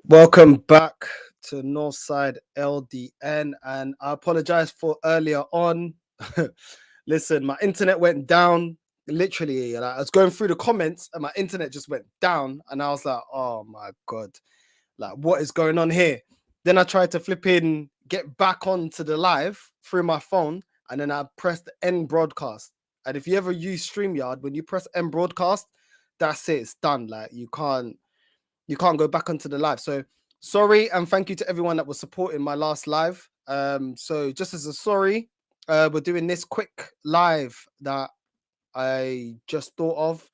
Welcome back to Northside LDN, and I apologize for earlier on. Listen, my internet went down. Literally, I was going through the comments, and my internet just went down, and I was like, "Oh my god, like what is going on here?" Then I tried to flip in, get back onto the live through my phone, and then I pressed end broadcast. And if you ever use StreamYard, when you press end broadcast, that's it. It's done. Like you can't go back onto the live. So sorry, and thank you to everyone that was supporting my last live. So just as a sorry, we're doing this quick live that I just thought of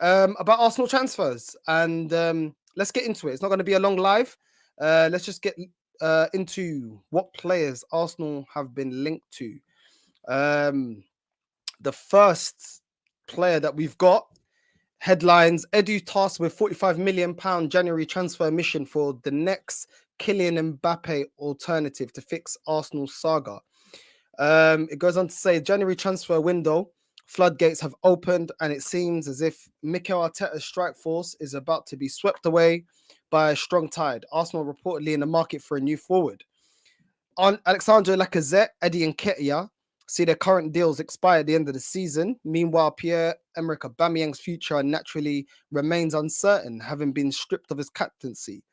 about Arsenal transfers, and let's get into it. It's not going to be a long live. Let's just get into what players Arsenal have been linked to. Um, the first player that we've got. Headlines: Edu tasked with £45 million January transfer mission for the next Kylian Mbappe alternative to fix Arsenal's saga. It goes on to say January transfer window, floodgates have opened, and it seems as if Mikel Arteta's strike force is about to be swept away by a strong tide. Arsenal reportedly in the market for a new forward. On Alexandre Lacazette, Eddie Nketiah see their current deals expire at the end of the season. Meanwhile, Pierre-Emerick Aubameyang's future naturally remains uncertain, having been stripped of his captaincy.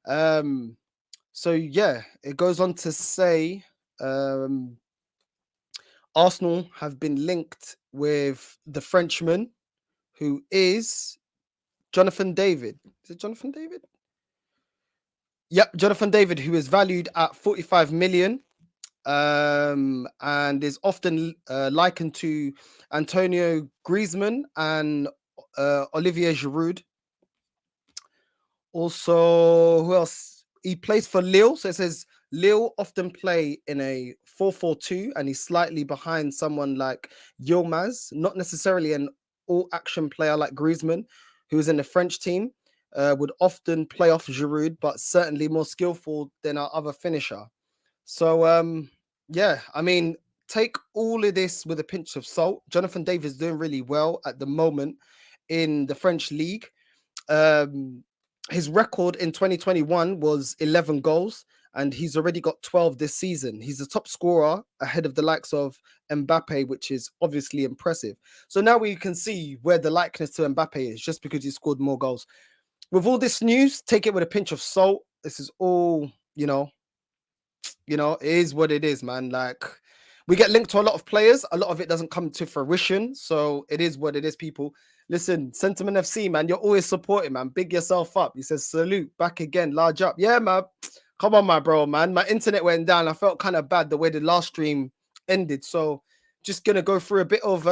So yeah, it goes on to say Arsenal have been linked with the Frenchman, who is Jonathan David. Is it Jonathan David? Yep, Jonathan David, who is valued at 45 million. And is often likened to Antonio Griezmann and Olivier Giroud. Also, who else? He plays for Lille. So it says Lille often play in a 4-4-2, and he's slightly behind someone like Yilmaz, not necessarily an all-action player like Griezmann, who is in the French team. Would often play off Giroud, but certainly more skillful than our other finisher. So, yeah, I mean, take all of this with a pinch of salt. Jonathan David is doing really well at the moment in the French league. His record in 2021 was 11 goals, and he's already got 12 this season. He's the top scorer ahead of the likes of Mbappe, which is obviously impressive. So now we can see where the likeness to Mbappe is, just because he scored more goals. With all this news, take it with a pinch of salt. This is all, it is what it is, man. Like, we get linked to a lot of players. A lot of it doesn't come to fruition. So it is what it is, people. Listen, Sentiment FC, man, you're always supporting, man. Big yourself up. He says, salute, back again, large up. Yeah, man. Come on, my bro, man. My internet went down. I felt kind of bad the way the last stream ended. So just going to go through a bit of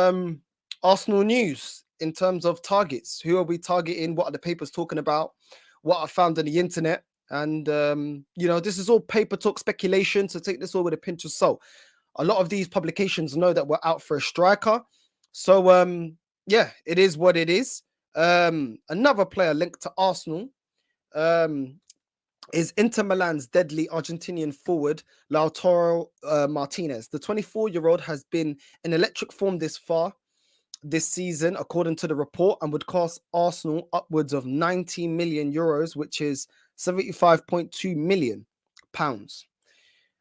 Arsenal news in terms of targets. Who are we targeting? What are the papers talking about? What I found on the internet. And, this is all paper talk speculation. So take this all with a pinch of salt. A lot of these publications know that we're out for a striker. So, yeah, it is what it is. Another player linked to Arsenal is Inter Milan's deadly Argentinian forward, Lautaro Martinez. The 24-year-old has been in electric form this far this season, according to the report, and would cost Arsenal upwards of 90 million euros, which is 75.2 million pounds.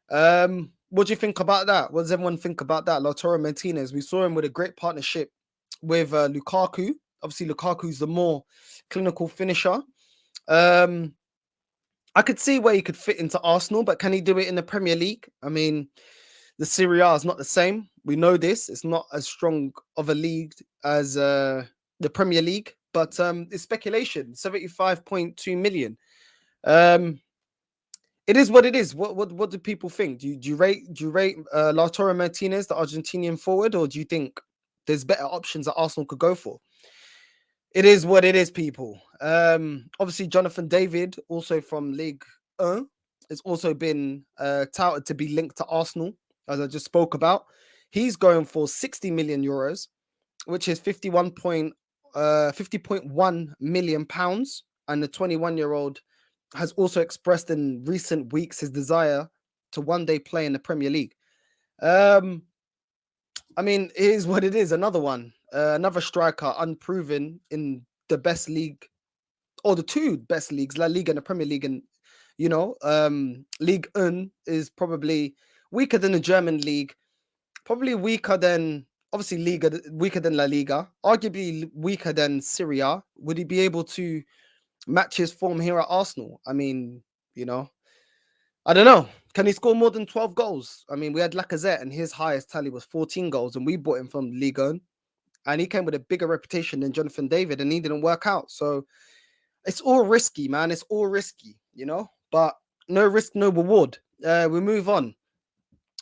What do you think about that? What does everyone think about that? Lautaro Martinez, we saw him with a great partnership with Lukaku. Obviously, Lukaku's the more clinical finisher. I could see where he could fit into Arsenal, but can he do it in the Premier League? I mean, the Serie A is not the same. We know this. It's not as strong of a league as the Premier League, but it's speculation. 75.2 million. It is what it is. What do people think? Do you rate Lautaro Martinez, the Argentinian forward, or do you think there's better options that Arsenal could go for? It is what it is, people. Obviously, Jonathan David, also from Ligue 1, has also been touted to be linked to Arsenal, as I just spoke about. He's going for 60 million euros, which is 50.1 million pounds, and the 21-year-old has also expressed in recent weeks his desire to one day play in the Premier League. I mean, it is what it is. Another one, another striker, unproven in the best league, or the two best leagues, La Liga and the Premier League in You know, Ligue 1 is probably weaker than the German league, probably weaker than obviously Liga, weaker than La Liga, arguably weaker than Syria. Would he be able to match his form here at Arsenal? I mean, you know, I don't know. Can he score more than 12 goals? I mean, we had Lacazette and his highest tally was 14 goals, and we bought him from Liga, and he came with a bigger reputation than Jonathan David, and he didn't work out. So it's all risky, man. It's all risky, you know, but no risk, no reward. We move on.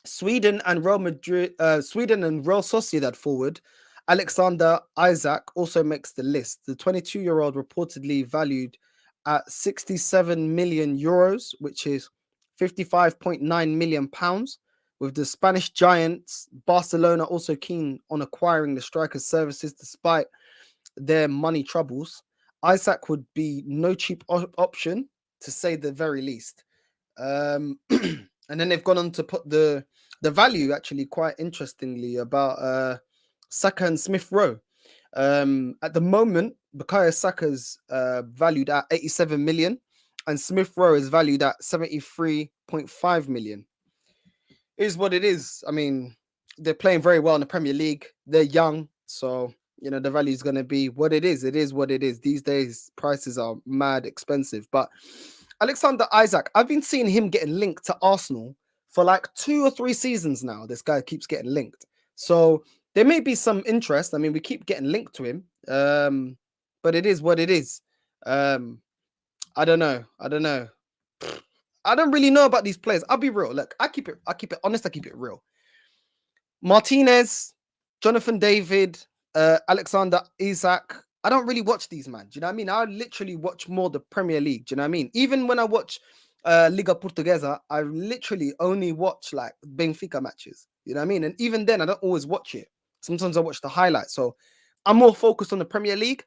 Sweden and Real Madrid, Sweden and Real Sociedad forward Alexander Isak also makes the list. The 22-year-old reportedly valued at 67 million euros, which is 55.9 million pounds. With the Spanish giants, Barcelona also keen on acquiring the striker's services despite their money troubles. Isak would be no cheap option, to say the very least. And then they've gone on to put the value, actually, quite interestingly, about Saka and Smith Rowe. At the moment, Bukayo Saka's valued at 87 million, and Smith Rowe is valued at 73.5 million. It is what it is. I mean, they're playing very well in the Premier League. They're young, so you know the value is going to be what it is. It is what it is. These days, prices are mad expensive. But Alexander Isak, I've been seeing him getting linked to Arsenal for like 2 or 3 seasons now. This guy keeps getting linked. So there may be some interest. I mean, we keep getting linked to him. But it is what it is. I don't know. I don't really know about these players. I'll be real. Look, I keep it honest, I keep it real. Martinez, Jonathan David, Alexander Isak. I don't really watch these, man. Do you know what I mean? I literally watch more the Premier League. Do you know what I mean? Even when I watch Liga Portuguesa, I literally only watch like Benfica matches. You know what I mean? And even then, I don't always watch it. Sometimes I watch the highlights. So I'm more focused on the Premier League.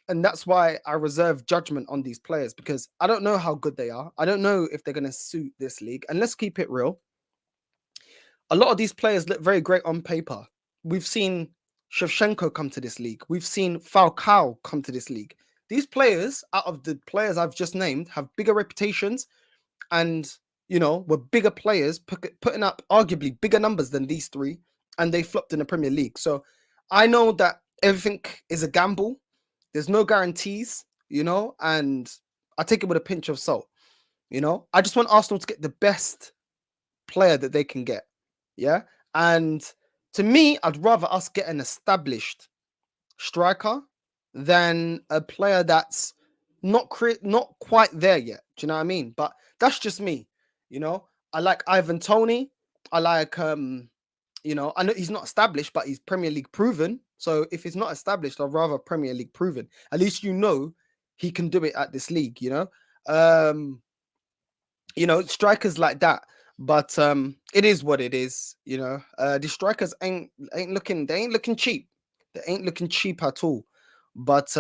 And that's why I reserve judgment on these players, because I don't know how good they are. I don't know if they're going to suit this league. And let's keep it real. A lot of these players look very great on paper. We've seen Shevchenko come to this league. We've seen Falcao come to this league. These players, out of the players I've just named, have bigger reputations and, you know, were bigger players, putting up arguably bigger numbers than these three, and they flopped in the Premier League. So I know that everything is a gamble. There's no guarantees, you know, and I take it with a pinch of salt. You know, I just want Arsenal to get the best player that they can get. Yeah. And to me, I'd rather us get an established striker than a player that's not quite there yet. Do you know what I mean? But that's just me. You know, I like Ivan Toney. I like you know, I know he's not established, but he's Premier League proven. So if he's not established, I'd rather Premier League proven. At least you know he can do it at this league, you know, strikers like that. But it is what it is, you know. The strikers ain't looking cheap. They ain't looking cheap at all. But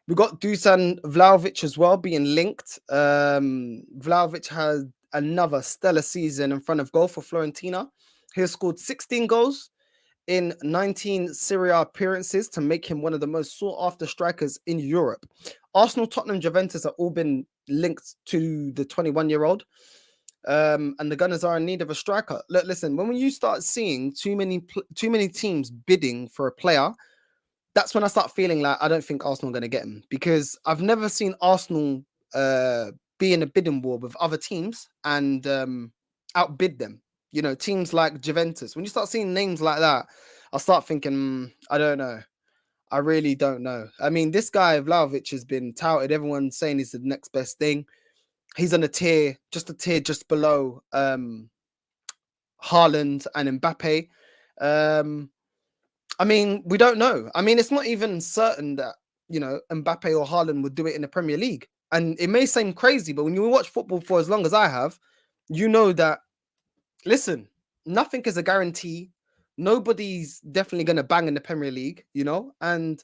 we got Dusan Vlahovic as well being linked. Vlahovic has another stellar season in front of goal for Fiorentina. He has scored 16 goals in 19 Serie A appearances to make him one of the most sought-after strikers in Europe. Arsenal, Tottenham, Juventus have all been linked to the 21-year-old. And the Gunners are in need of a striker. Look, listen, when you start seeing too many teams bidding for a player, that's when I start feeling like I don't think Arsenal are going to get him, because I've never seen Arsenal be in a bidding war with other teams and outbid them. You know, teams like Juventus. When you start seeing names like that, I start thinking, I don't know. I really don't know. I mean, this guy Vlahovic has been touted. Everyone's saying he's the next best thing. He's on a tier just below Haaland and Mbappe. I mean, we don't know. I mean, it's not even certain that, you know, Mbappe or Haaland would do it in the Premier League. And it may seem crazy, but when you watch football for as long as I have, you know that, listen, nothing is a guarantee. Nobody's definitely going to bang in the Premier League, you know, and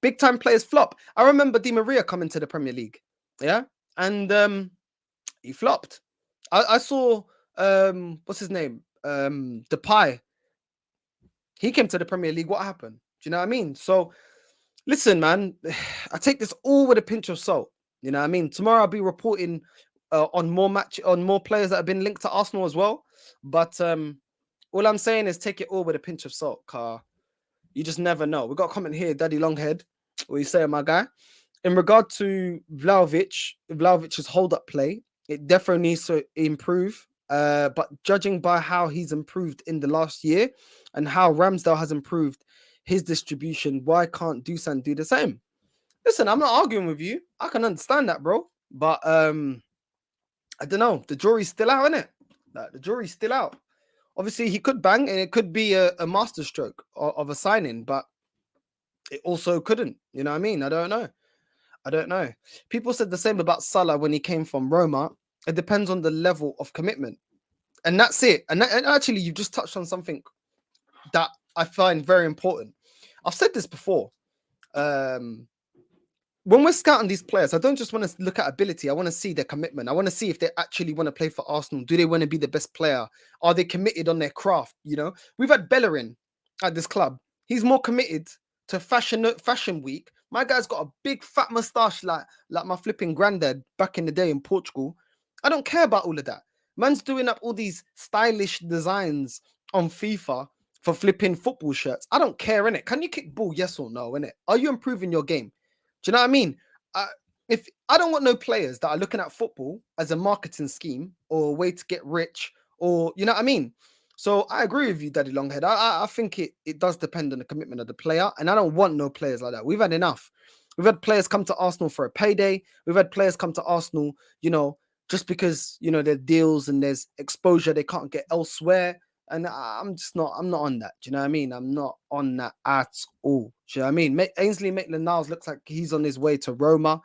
big time players flop. I remember Di Maria coming to the Premier League. Yeah. And he flopped. I saw, what's his name? Depay. He came to the Premier League. What happened? Do you know what I mean? So, listen, man, I take this all with a pinch of salt. You know what I mean? Tomorrow I'll be reporting on more players that have been linked to Arsenal as well. But all I'm saying is take it all with a pinch of salt, car. You just never know. We got a comment here, Daddy Longhead. What are you saying, my guy? In regard to Vlahovic's hold-up play, it definitely needs to improve. But judging by how he's improved in the last year and how Ramsdale has improved his distribution, why can't Dusan do the same? Listen, I'm not arguing with you. I can understand that, bro. But I don't know. The jury's still out, isn't it? Like, the jury's still out. Obviously, he could bang, and it could be a masterstroke of a signing, but it also couldn't. You know what I mean? I don't know. People said the same about Salah when he came from Roma. It depends on the level of commitment. And that's it. And actually, you've just touched on something that I find very important. I've said this before. When we're scouting these players, I don't just want to look at ability. I want to see their commitment. I want to see if they actually want to play for Arsenal. Do they want to be the best player? Are they committed on their craft? You know, we've had Bellerin at this club. He's more committed to fashion week. My guy's got a big fat mustache like my flipping granddad back in the day in Portugal. I don't care about all of that. Man's doing up all these stylish designs on FIFA for flipping football shirts. I don't care, innit? Can you kick ball? Yes or no, innit? Are you improving your game? Do you know what I mean? If I don't want no players that are looking at football as a marketing scheme or a way to get rich, or you know what I mean. So I agree with you, Daddy Longhead. I think it does depend on the commitment of the player, and I don't want no players like that. We've had enough. We've had players come to Arsenal for a payday. We've had players come to Arsenal, you know, just because you know there's deals and there's exposure they can't get elsewhere. And I'm not on that. Do you know what I mean? I'm not on that at all. Do you know what I mean? Ainsley Maitland-Niles looks like he's on his way to Roma.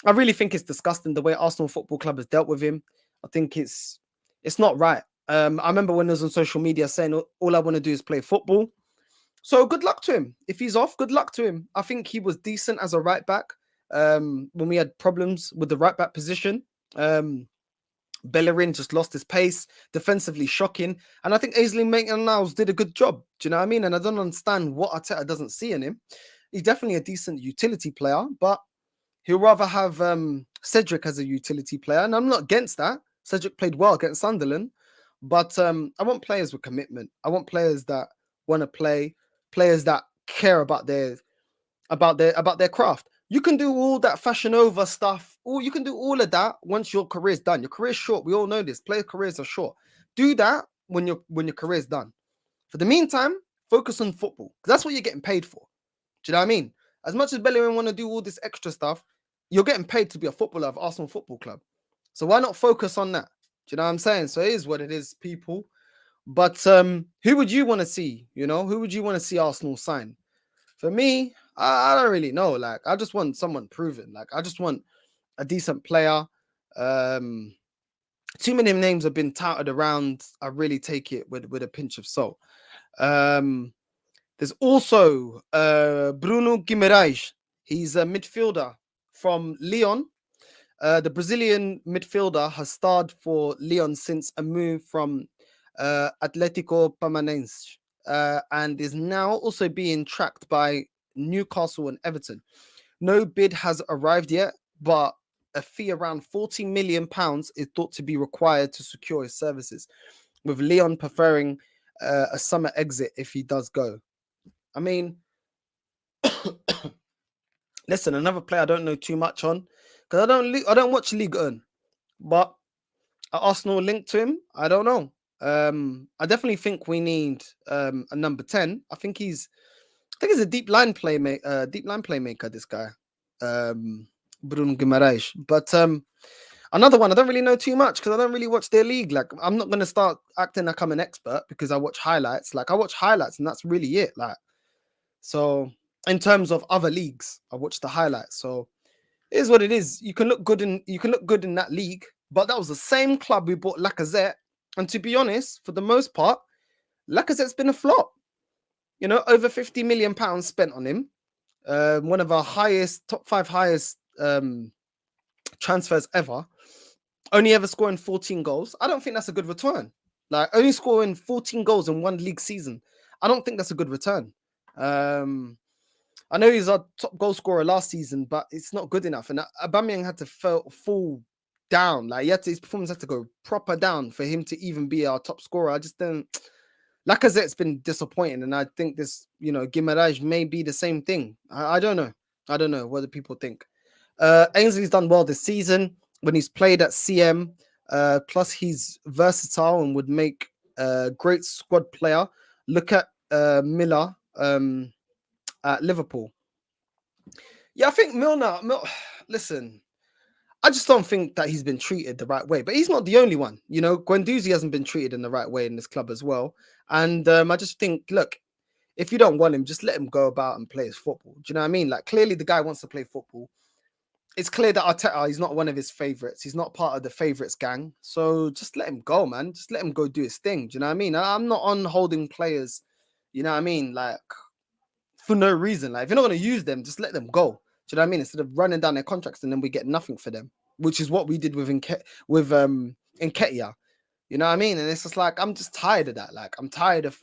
I really think it's disgusting the way Arsenal Football Club has dealt with him. I think it's not right. I remember when I was on social media saying all I want to do is play football. So good luck to him. If he's off, good luck to him. I think he was decent as a right back when we had problems with the right back position. Bellerin just lost his pace, defensively shocking. And I think Ainsley Maitland-Niles did a good job. Do you know what I mean? And I don't understand what Arteta doesn't see in him. He's definitely a decent utility player, but he'll rather have Cedric as a utility player. And I'm not against that. Cedric played well against Sunderland. But I want players with commitment. I want players that want to play, players that care about their craft. You can do all that fashion over stuff, or you can do all of that once your career's done. Your career's short. We all know this. Player careers are short. Do that when your career's done. For the meantime, focus on football, because that's what you're getting paid for. Do you know what I mean? As much as Bellerin want to do all this extra stuff, you're getting paid to be a footballer of Arsenal Football Club. So why not focus on that? Do you know what I'm saying? So it is what it is, people. But who would you want to see? You know, who would you want to see Arsenal sign? For me, I don't really know. Like, I just want someone proven. Like, I just want a decent player. Too many names have been touted around. I really take it with a pinch of salt. There's also Bruno Guimaraes. He's a midfielder from Lyon. The Brazilian midfielder has starred for Lyon since a move from Atlético Paranaense. And is now also being tracked by Newcastle and Everton. No bid has arrived yet, but a fee around £40 million is thought to be required to secure his services, with Leon preferring a summer exit if he does go. I mean, listen, another player I don't know too much on, because I don't watch Ligue 1, but Arsenal linked to him. I don't know. I definitely think we need a number 10. I think he's a deep line playmaker. This guy, Bruno Guimaraes. But another one I don't really know too much because I don't really watch their league. Like, I'm not gonna start acting like I'm an expert because I watch highlights. Like, I watch highlights and that's really it. Like, so in terms of other leagues, I watch the highlights. So it is what it is. You can look good in that league, but that was the same club we bought Lacazette. And to be honest, for the most part, Lacazette's been a flop. You know, over £50 million spent on him. One of our top 5 highest transfers ever. Only ever scoring 14 goals. I don't think that's a good return. Like, only scoring 14 goals in one league season. I don't think that's a good return. I know he's our top goal scorer last season, but it's not good enough. And Aubameyang had to fall down. Like his performance had to go proper down for him to even be our top scorer. I just don't. Lacazette's been disappointing, and I think this, Guimaraes may be the same thing. I don't know. I don't know what do people think. Ainsley's done well this season when he's played at CM. Plus, he's versatile and would make a great squad player. Look at Miller at Liverpool. Yeah, I think Milner. Listen, I just don't think that he's been treated the right way. But he's not the only one. Guendouzi hasn't been treated in the right way in this club as well. And I just think, look, if you don't want him, just let him go about and play his football. Do you know what I mean? Like, clearly the guy wants to play football. It's clear that Arteta, he's not one of his favourites. He's not part of the favourites gang. So just let him go, man. Just let him go do his thing. Do you know what I mean? I'm not on holding players, you know what I mean? Like, for no reason. Like, if you're not going to use them, just let them go. Do you know what I mean? Instead of running down their contracts and then we get nothing for them, which is what we did with Nketiah. You know what I mean? And it's just like, I'm just tired of that. Like, I'm tired of,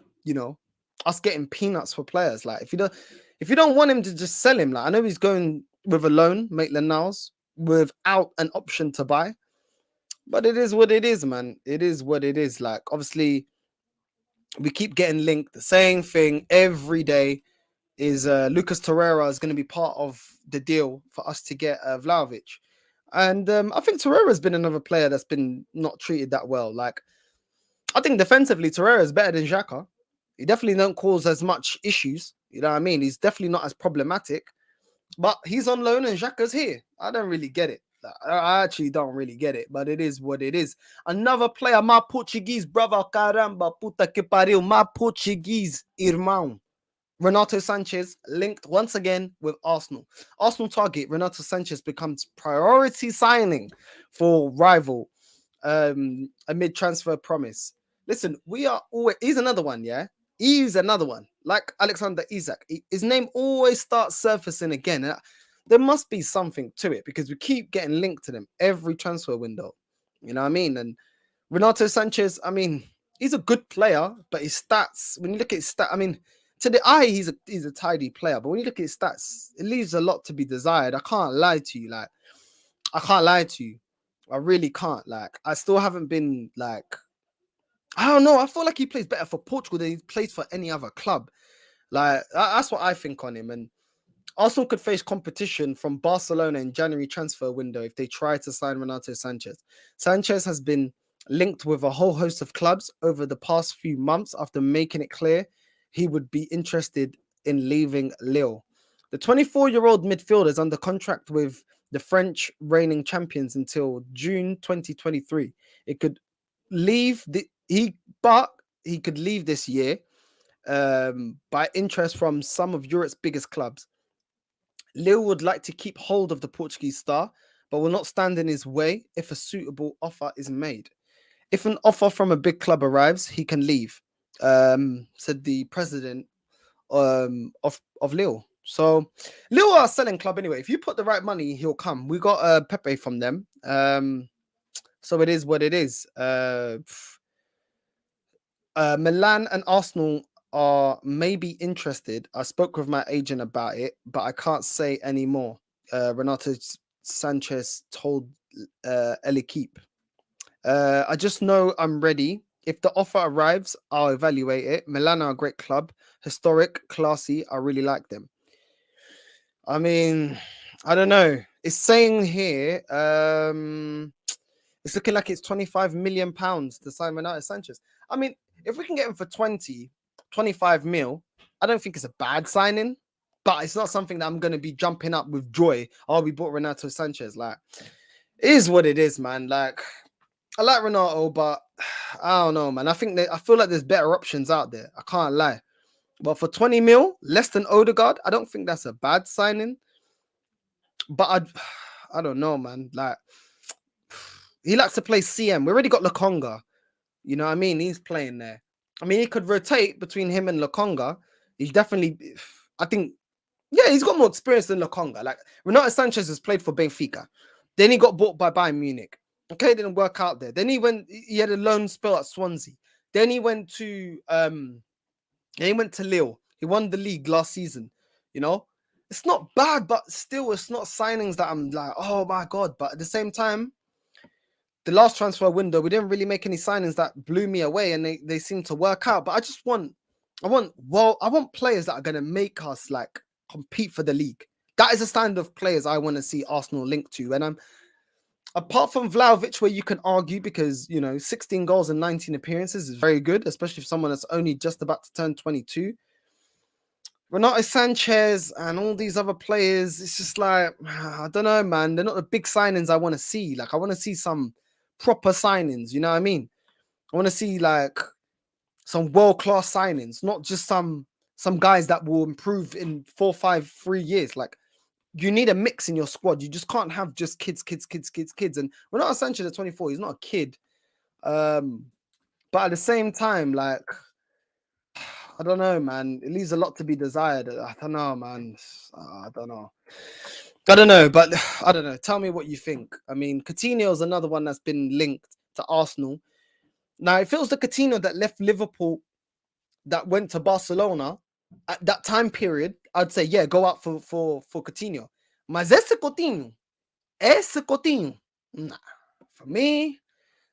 us getting peanuts for players. Like, if you don't want him, to just sell him. Like, I know he's going with a loan, Maitland-Niles, without an option to buy. But it is what it is, man. It is what it is. Like, obviously, we keep getting linked. The same thing every day is Lucas Torreira is going to be part of the deal for us to get Vlahovic. And I think Torreira's been another player that's been not treated that well. Like, I think defensively, Torreira is better than Xhaka. He definitely don't cause as much issues. You know what I mean? He's definitely not as problematic. But he's on loan and Xhaka's here. I don't really get it. I actually don't really get it. But it is what it is. Another player, my Portuguese brother, caramba, puta que pariu, my Portuguese irmão. Renato Sanchez linked once again with Arsenal. Arsenal target Renato Sanchez becomes priority signing for rival amid transfer promise. Listen, he's another one, yeah? He's another one. Like Alexander Isak. His name always starts surfacing again. There must be something to it because we keep getting linked to them every transfer window. You know what I mean? And Renato Sanchez, I mean, he's a good player, but his stats, when you look at his stats, I mean, to the eye, he's a tidy player, but when you look at his stats, it leaves a lot to be desired. I can't lie to you. Like, I can't lie to you. I really can't. Like, I still haven't been like, I don't know. I feel like he plays better for Portugal than he plays for any other club. Like, that's what I think on him. And Arsenal could face competition from Barcelona in January transfer window if they try to sign Renato Sanchez. Sanchez has been linked with a whole host of clubs over the past few months after making it clear he would be interested in leaving Lille. The 24-year-old midfielder is under contract with the French reigning champions until June 2023. It could leave he could leave this year by interest from some of Europe's biggest clubs. Lille would like to keep hold of the Portuguese star, but will not stand in his way if a suitable offer is made. If an offer from a big club arrives, he can leave, said the president of Lille. So Lille are a selling club anyway. If you put the right money, he'll come. We got Pepe from them. So it is what it is. Milan and Arsenal are maybe interested. I spoke with my agent about it, but I can't say any more. Renato Sanchez told L'Equipe. I just know I'm ready. If the offer arrives, I'll evaluate it. Milan are a great club, historic, classy. I really like them. I mean, I don't know. It's saying here, it's looking like it's £25 million to sign Renato Sanchez. I mean, if we can get him for 25 mil, I don't think it's a bad signing, but it's not something that I'm going to be jumping up with joy. Oh, we bought Renato Sanchez. Like, it is what it is, man. Like, I like Renato, but I don't know, man. I feel like there's better options out there. I can't lie. But for 20 mil, less than Odegaard, I don't think that's a bad signing. But I don't know, man. Like, he likes to play CM. We already got Lokonga. You know what I mean? He's playing there. I mean, he could rotate between him and Lokonga. He's definitely, I think, yeah, he's got more experience than Lokonga. Like, Renato Sanchez has played for Benfica. Then he got bought by Bayern Munich. Okay, didn't work out there. Then he had a loan spell at Swansea. Then he went to Lille. He won the league last season. You know, it's not bad, but still, it's not signings that I'm like, oh my God. But at the same time, the last transfer window, we didn't really make any signings that blew me away, and they seem to work out. But I want players that are gonna make us like compete for the league. That is the standard of players I want to see Arsenal linked to. And I'm apart from Vlahovic, where you can argue because 16 goals and 19 appearances is very good, especially for someone that's only just about to turn 22. Renato Sanchez and all these other players, it's just like, I don't know, man. They're not the big signings I want to see. Like, I want to see some proper signings. You know what I mean? I want to see like some world-class signings, not just some guys that will improve in 4, 5, 3 years. Like, you need a mix in your squad. You just can't have just kids. And Renato Sanchez at 24, he's not a kid. But at the same time, like, I don't know, man. It leaves a lot to be desired. I don't know, man. I don't know. But I don't know. Tell me what you think. I mean, Coutinho is another one that's been linked to Arsenal. Now, it feels the Coutinho that left Liverpool, that went to Barcelona at that time period. I'd say, yeah, go out for Coutinho. Mas esse Coutinho, nah. For me,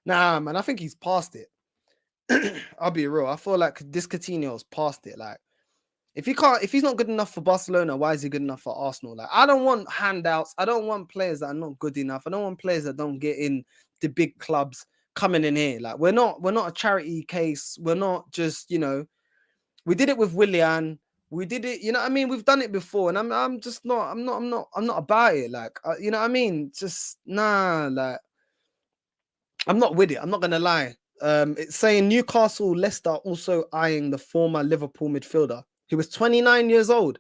nah, man. I think he's past it. I'll be real. I feel like this Coutinho's past it. Like, if he's not good enough for Barcelona, why is he good enough for Arsenal? Like, I don't want handouts. I don't want players that are not good enough. I don't want players that don't get in the big clubs coming in here. Like, we're not a charity case. We're not just, we did it with Willian. We did it, you know what I mean? We've done it before, and I'm not about it. Like, you know what I mean? Just nah, like, I'm not with it. I'm not gonna lie. It's saying Newcastle, Leicester also eyeing the former Liverpool midfielder. He was 29 years old.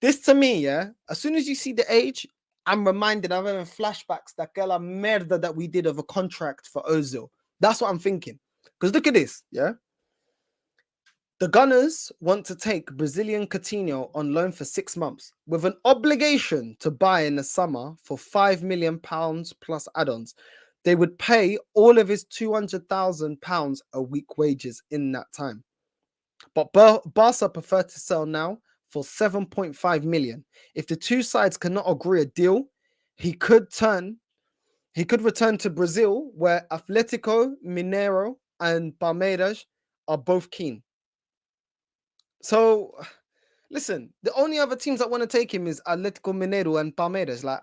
This to me, yeah, as soon as you see the age, I'm reminded, I'm having flashbacks that aquela merda that we did of a contract for Ozil. That's what I'm thinking. Because look at this, yeah? The Gunners want to take Brazilian Coutinho on loan for 6 months with an obligation to buy in the summer for £5 million plus add-ons. They would pay all of his £200,000 a week wages in that time. But Barca prefer to sell now for 7.5 million. If the two sides cannot agree a deal, he could return to Brazil, where Atletico Mineiro and Palmeiras are both keen. So, listen, the only other teams that want to take him is Atletico Mineiro and Palmeiras. Like,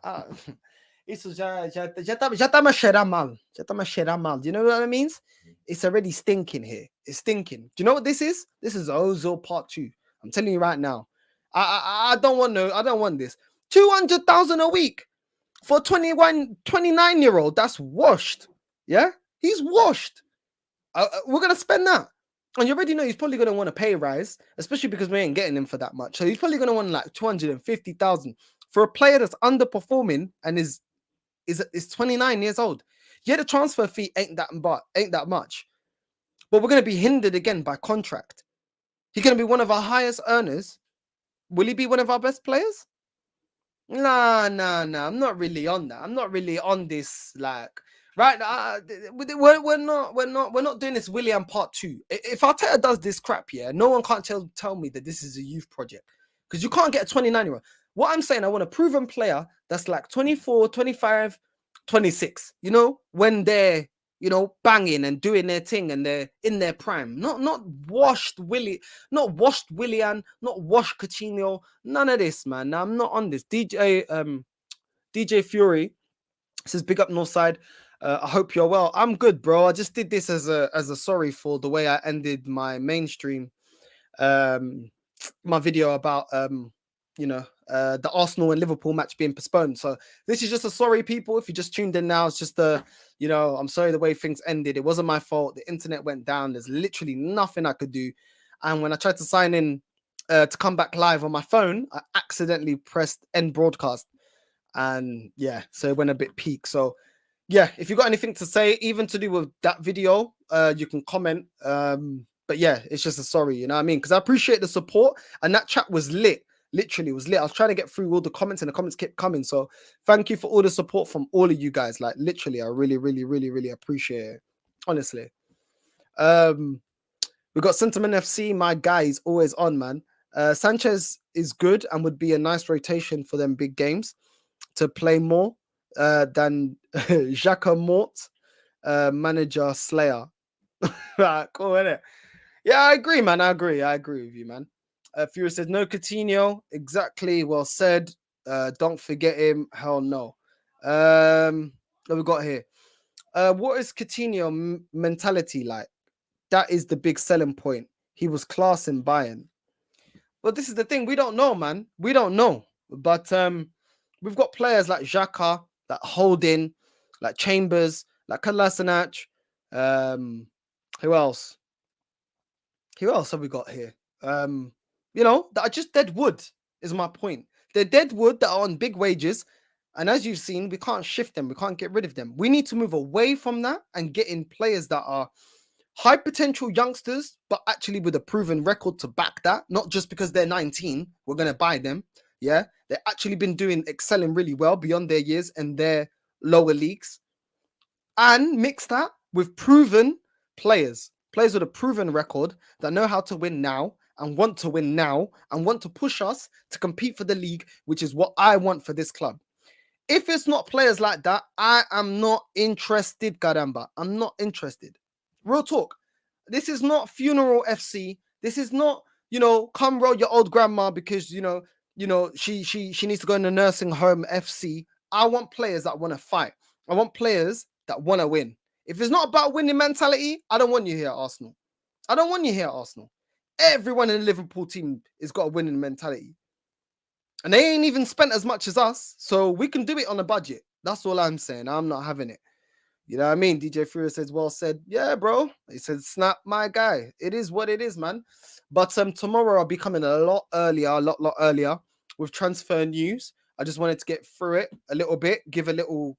isso já tá me cheirar mal. Já tá me cheirar mal. Do you know what that means? It's already stinking here. It's stinking. Do you know what this is? This is Ozil Part 2. I'm telling you right now. I don't want this. 200,000 a week for 29-year-old. That's washed. Yeah? He's washed. We're going to spend that. And you already know he's probably going to want a pay rise, especially because we ain't getting him for that much. So he's probably going to want like 250,000 for a player that's underperforming and is 29 years old. Yeah, the transfer fee ain't that much, but we're going to be hindered again by contract. He's going to be one of our highest earners. Will he be one of our best players? Nah. I'm not really on that. I'm not really on this. Like, right? We're not doing this William Part 2. If Arteta does this crap, yeah, no one can't tell me that this is a youth project, because you can't get a 29-year-old. What I'm saying, I want a proven player that's like 24, 25, 26, when they're, banging and doing their thing and they're in their prime. Not washed Willian, not washed Coutinho. None of this, man. I'm not on this. DJ Fury says, big up Northside. I hope you're well. I'm good, bro. I just did this as a sorry for the way I ended my mainstream my video about the Arsenal and Liverpool match being postponed. So this is just a sorry, people. If you just tuned in now, it's just I'm sorry the way things ended. It wasn't my fault. The internet went down. There's literally nothing I could do. And when I tried to sign in to come back live on my phone, I accidentally pressed end broadcast. And yeah, so it went a bit peak. So yeah, if you got anything to say, even to do with that video, you can comment. But yeah, it's just a sorry, you know what I mean? Because I appreciate the support, and that chat was lit. Literally, it was lit. I was trying to get through all the comments, and the comments kept coming. So thank you for all the support from all of you guys. Like, literally, I really, really, really, really appreciate it. Honestly. We got Sentiment FC. My guy is always on, man. Sanchez is good and would be a nice rotation for them big games to play more than Jacques Mort. manager Slayer. Right, cool, innit? Yeah, I agree, man. I agree with you, man. Fury says no Coutinho. Exactly. Well said. Don't forget him. Hell no. What we got here? What is Coutinho mentality like? That is the big selling point. He was class in Bayern. But this is the thing. We don't know, man. We don't know. But we've got players like Xhaka, like Holding, like Chambers, like Kolasinac. Who else? Who else have we got here? That are just dead wood, is my point. They're dead wood that are on big wages. And as you've seen, we can't shift them. We can't get rid of them. We need to move away from that and get in players that are high potential youngsters, but actually with a proven record to back that. Not just because they're 19, we're going to buy them. Yeah. They've actually been excelling really well beyond their years and their lower leagues. And mix that with proven players with a proven record that know how to win now and want to win now and want to push us to compete for the league, which is what I want for this club. If it's not players like that, I am not interested, caramba. I'm not interested. Real talk. This is not Funeral FC. This is not, come roll your old grandma because, she needs to go in a nursing home FC. I want players that want to fight. I want players that want to win. If it's not about winning mentality, I don't want you here at Arsenal. I don't want you here at Arsenal. Everyone in the Liverpool team has got a winning mentality. And they ain't even spent as much as us, so we can do it on a budget. That's all I'm saying. I'm not having it. You know what I mean? DJ Fury says, well said. Yeah, bro. He said, snap, my guy. It is what it is, man. But tomorrow I'll be coming a lot earlier with transfer news. I just wanted to get through it a little bit, give a little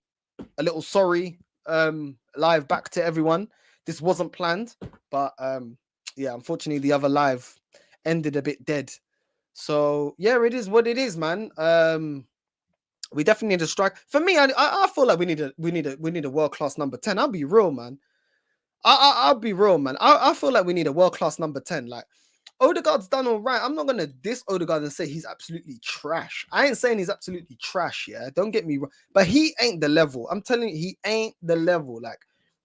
sorry live back to everyone. This wasn't planned, but yeah, unfortunately the other live ended a bit dead. So yeah, it is what it is, man. We definitely need a strike. For me, I feel like we need a world class number 10. I'll be real, man. I'll be real, man. I feel like we need a world class number 10. Like Odegaard's done all right. I'm not gonna diss Odegaard and say he's absolutely trash. I ain't saying he's absolutely trash. Yeah, don't get me wrong, but he ain't the level. I'm telling you, he ain't the level. Like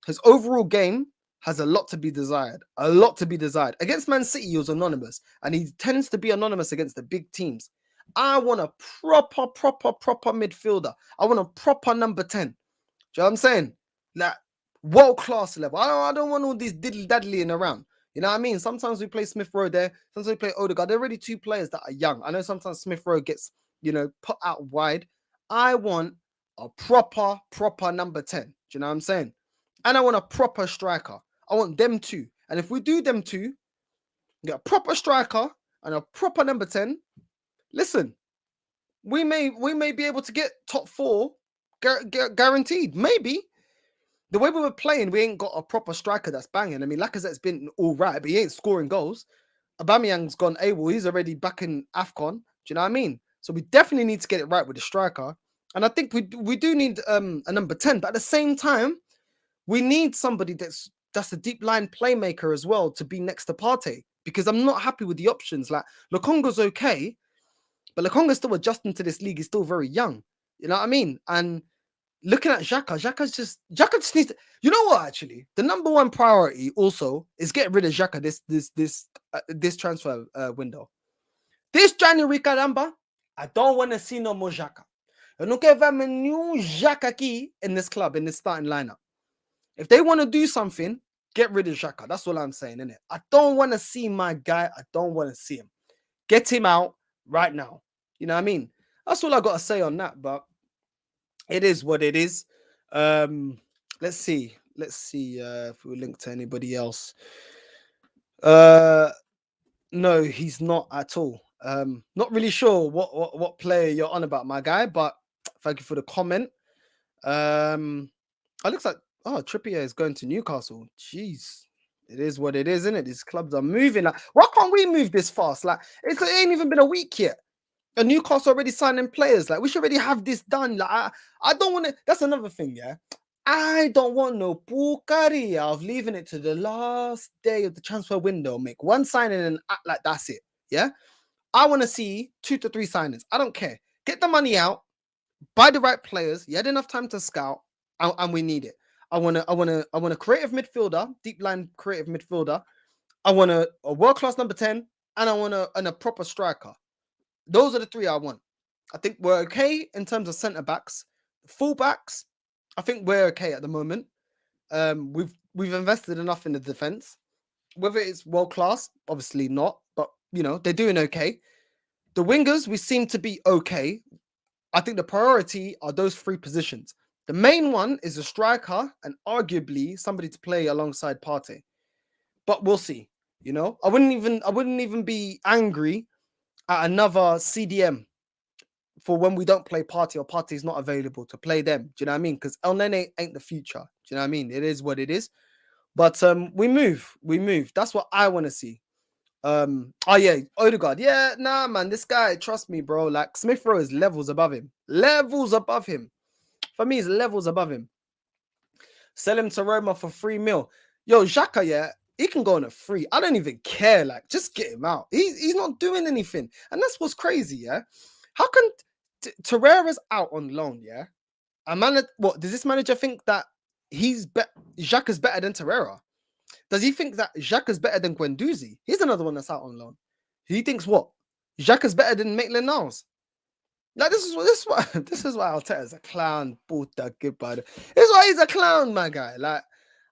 his overall game has a lot to be desired. A lot to be desired. Against Man City, he was anonymous, and he tends to be anonymous against the big teams. I want a proper midfielder. I want a proper number 10. Do you know what I'm saying? Like world-class level. I don't want all these diddly-daddlying around. You know what I mean? Sometimes we play Smith Rowe there. Sometimes we play Odegaard. They're already two players that are young. I know sometimes Smith Rowe gets, put out wide. I want a proper number 10. Do you know what I'm saying? And I want a proper striker. I want them two. And if we do them two, get a proper striker and a proper number 10, listen, we may be able to get top 4 guaranteed. Maybe. The way we were playing, we ain't got a proper striker that's banging. I mean, Lacazette's been all right, but he ain't scoring goals. Aubameyang's gone AWOL. He's already back in AFCON. Do you know what I mean? So we definitely need to get it right with the striker. And I think we do need a number 10. But at the same time, we need somebody that's a deep line playmaker as well to be next to Partey. Because I'm not happy with the options. Like, Lokonga's okay, but Lokonga's still adjusting to this league. He's still very young. You know what I mean? And looking at Xhaka just needs to, you know what, actually? The number one priority also is get rid of Xhaka this transfer window. This January, caramba, I don't want to see no more Xhaka. I don't care if I'm a new Xhaka key in this club, in this starting lineup. If they want to do something, get rid of Xhaka. That's all I'm saying, innit? I don't want to see my guy. I don't want to see him. Get him out right now. You know what I mean? That's all I got to say on that, but it is what it is. Let's see if we link to anybody else. No, he's not at all. Not really sure what player you're on about, my guy, but thank you for the comment. It looks like Trippier is going to Newcastle. Jeez, it is what it is, isn't it? These clubs are moving. Like, why can't we move this fast? Like, it ain't even been a week yet. And Newcastle already signing players. Like, we should already have this done. Like, I don't want to. That's another thing, yeah. I don't want no porcaria of leaving it to the last day of the transfer window, make one signing and act like that's it. Yeah. I want to see 2 to 3 signings. I don't care. Get the money out, buy the right players. You had enough time to scout, and we need it. I want a creative midfielder, deep line creative midfielder. I want a world class number 10, and I want a proper striker. Those are the three I want. I think we're okay in terms of centre backs, full backs. I think we're okay at the moment. We've invested enough in the defense. Whether it's world class, obviously not, but they're doing okay. The wingers, we seem to be okay. I think the priority are those three positions. The main one is a striker and arguably somebody to play alongside Partey. But we'll see. I wouldn't even be angry at another CDM for when we don't play Partey or Partey's not available to play them. Do you know what I mean? Because El Nene ain't the future. Do you know what I mean? It is what it is. But we move. That's what I want to see. Oh yeah, Odegaard. Yeah, nah, man. This guy, trust me, bro. Like Smith Rowe is levels above him. For me, he's levels above him. Sell him to Roma for 3 mil. Yo, Xhaka, yeah, he can go on a free. I don't even care. Like, just get him out. He's not doing anything. And that's what's crazy, yeah? How can Torreira's out on loan, yeah? What, does this manager think that Xhaka's better than Torreira? Does he think that Xhaka's better than Guendouzi? He's another one that's out on loan. He thinks what? Xhaka's better than Maitland-Niles. Like this is why Arteta's a clown. Puta que pariu. This is why he's a clown, my guy. Like,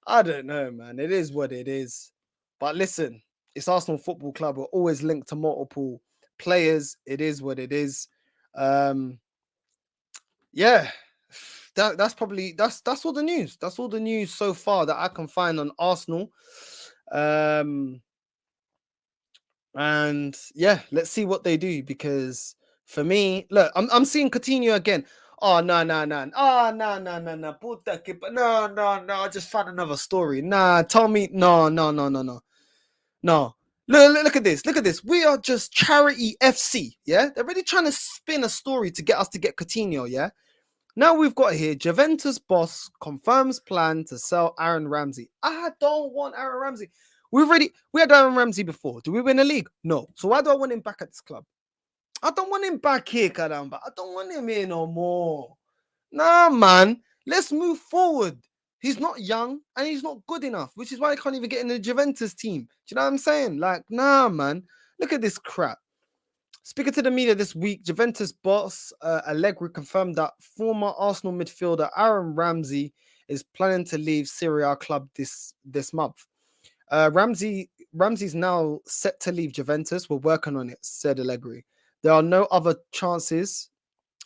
I don't know, man. It is what it is. But listen, it's Arsenal Football Club. We're always linked to multiple players. It is what it is. Yeah. That's all the news. That's all the news so far that I can find on Arsenal. And yeah, let's see what they do, because for me, look, I'm seeing Coutinho again. Oh no. Oh no. Puta que no. I just found another story. Nah, tell me no. No. Look at this. Look at this. We are just charity FC. Yeah, they're really trying to spin a story to get us to get Coutinho. Yeah. Now we've got here, Juventus boss confirms plan to sell Aaron Ramsey. I don't want Aaron Ramsey. We had Aaron Ramsey before. Do we win a league? No. So why do I want him back at this club? I don't want him back here, caramba. I don't want him here no more. Nah, man. Let's move forward. He's not young and he's not good enough, which is why he can't even get in the Juventus team. Do you know what I'm saying? Like, nah, man. Look at this crap. Speaking to the media this week, Juventus boss Allegri confirmed that former Arsenal midfielder Aaron Ramsey is planning to leave Serie A club this month. Ramsey's now set to leave Juventus. We're working on it, said Allegri. There are no other chances.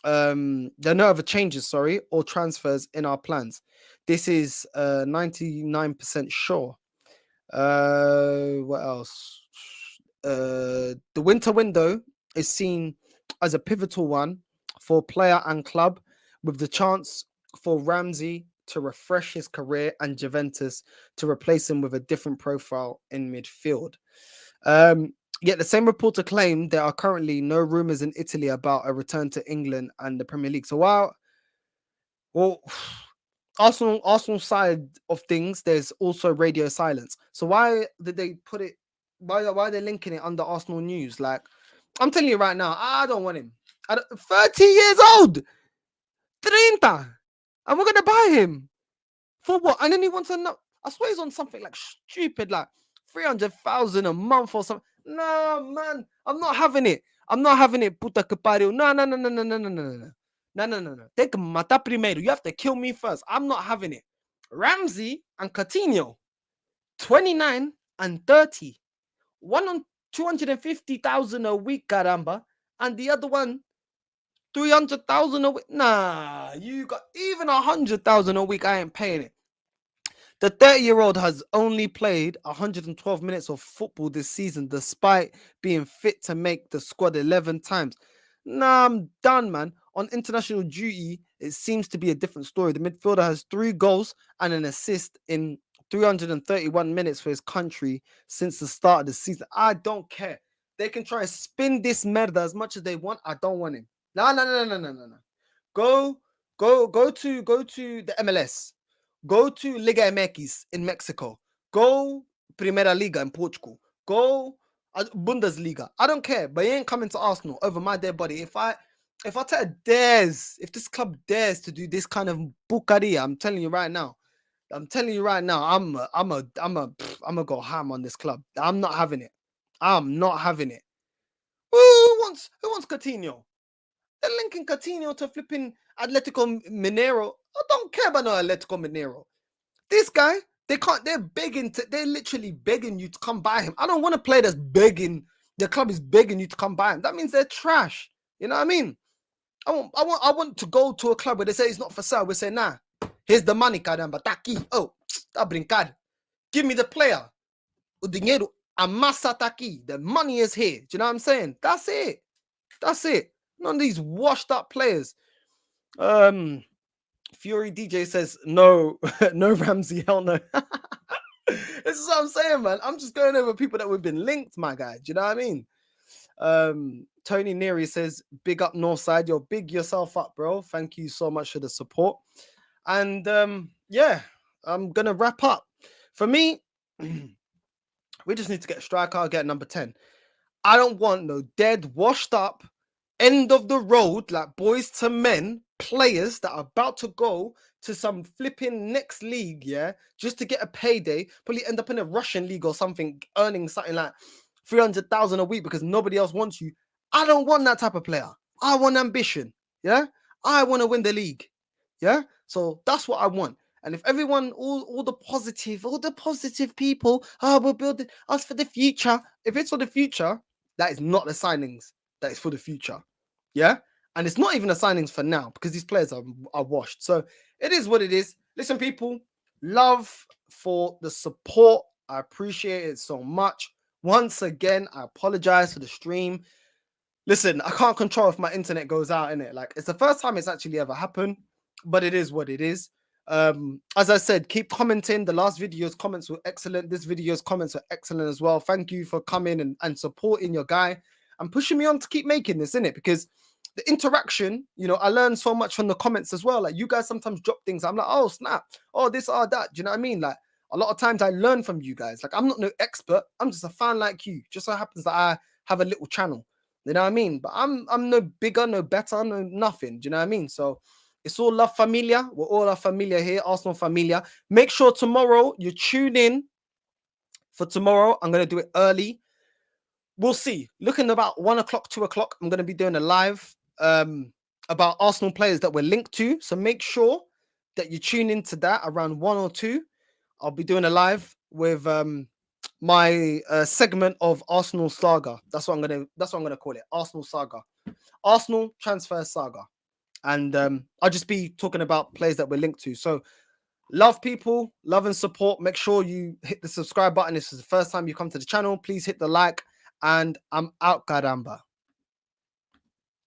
There are no other changes, or transfers in our plans. This is 99% sure. What else? The winter window is seen as a pivotal one for player and club, with the chance for Ramsey to refresh his career and Juventus to replace him with a different profile in midfield. Yet the same reporter claimed there are currently no rumors in Italy about a return to England and the Premier League. So well, Arsenal side of things, there's also radio silence. So why did they put it? Why are they linking it under Arsenal news? Like, I'm telling you right now, I don't want him. 30 years old, 30, and we're gonna buy him for what? And then he wants I swear he's on something like stupid, like 300,000 a month or something. No, man, I'm not having it. Puta que pariu. No. Take mata primero. You have to kill me first. I'm not having it. Ramsey and Coutinho, 29 and 30. One on 250,000 a week, caramba, and the other one 300,000 a week. Nah, you got even 100,000 a week. I ain't paying it. The 30-year-old has only played 112 minutes of football this season, despite being fit to make the squad 11 times. Nah, I'm done, man. On international duty, it seems to be a different story. The midfielder has 3 goals and an assist in 331 minutes for his country since the start of the season. I don't care. They can try and spin this merda as much as they want. I don't want him. No. Go to the MLS. Go to Liga MX in Mexico. Go Primera Liga in Portugal. Go Bundesliga. I don't care, but he ain't coming to Arsenal over my dead body. If this club dares to do this kind of bucaria, I'm telling you right now, I'm telling you right now, I'm gonna go ham on this club. I'm not having it. I'm not having it. Who wants Coutinho? They're linking Coutinho to flipping Atletico Mineiro. I don't care about no Atletico Mineiro. This guy, they're literally begging you to come buy him. I don't want to play that's begging, the club is begging you to come buy him. That means they're trash. You know what I mean? I want to go to a club where they say it's not for sale. We say, nah, here's the money, caramba. Taki. Oh, tá brincado. Give me the player. O dinheiro amassa taki. The money is here. Do you know what I'm saying? That's it. That's it. None of these washed up players. Fury DJ says no, no Ramsey, hell no. This is what I'm saying, man. I'm just going over people that we've been linked, my guy. Do you know what I mean? Tony Neary says, big up Northside. You're big yourself up, bro. Thank you so much for the support. And yeah, I'm gonna wrap up. For me, we just need to get a striker, get number 10. I don't want no dead, washed up, end of the road, like boys to men players that are about to go to some flipping next league, yeah, just to get a payday, probably end up in a Russian league or something, earning something like 300,000 a week because nobody else wants you. I don't want that type of player. I want ambition, yeah. I want to win the league, yeah. So that's what I want. And if everyone, all the positive people, we're building us for the future. If it's for the future, that is not the signings. That is for the future, yeah. And it's not even the signings for now because these players are washed. So it is what it is. Listen, people, love for the support. I appreciate it so much. Once again, I apologize for the stream. Listen, I can't control if my internet goes out, innit? Like, it's the first time it's actually ever happened, but it is what it is. As I said, keep commenting. The last video's comments were excellent. This video's comments were excellent as well. Thank you for coming and supporting your guy and pushing me on to keep making this, innit? Because the interaction, you know, I learned so much from the comments as well. Like, you guys sometimes drop things. I'm like, oh, snap. Oh, this or that. Do you know what I mean? Like, a lot of times I learn from you guys. Like, I'm not no expert. I'm just a fan like you. Just so happens that I have a little channel. You know what I mean? But I'm no bigger, no better, no nothing. Do you know what I mean? So it's all La Familia. We're all La Familia here, Arsenal Familia. Make sure tomorrow you tune in for tomorrow. I'm going to do it early. We'll see. Looking about 1 o'clock, 2 o'clock, I'm going to be doing a live about Arsenal players that we're linked to. So make sure that you tune into that around 1 or 2. I'll be doing a live with my segment of Arsenal Saga. That's what I'm gonna call it. Arsenal Saga. Arsenal transfer saga. And I'll just be talking about players that we're linked to. So love people, love and support. Make sure you hit the subscribe button. If this is the first time you come to the channel, please hit the like. And I'm out, caramba.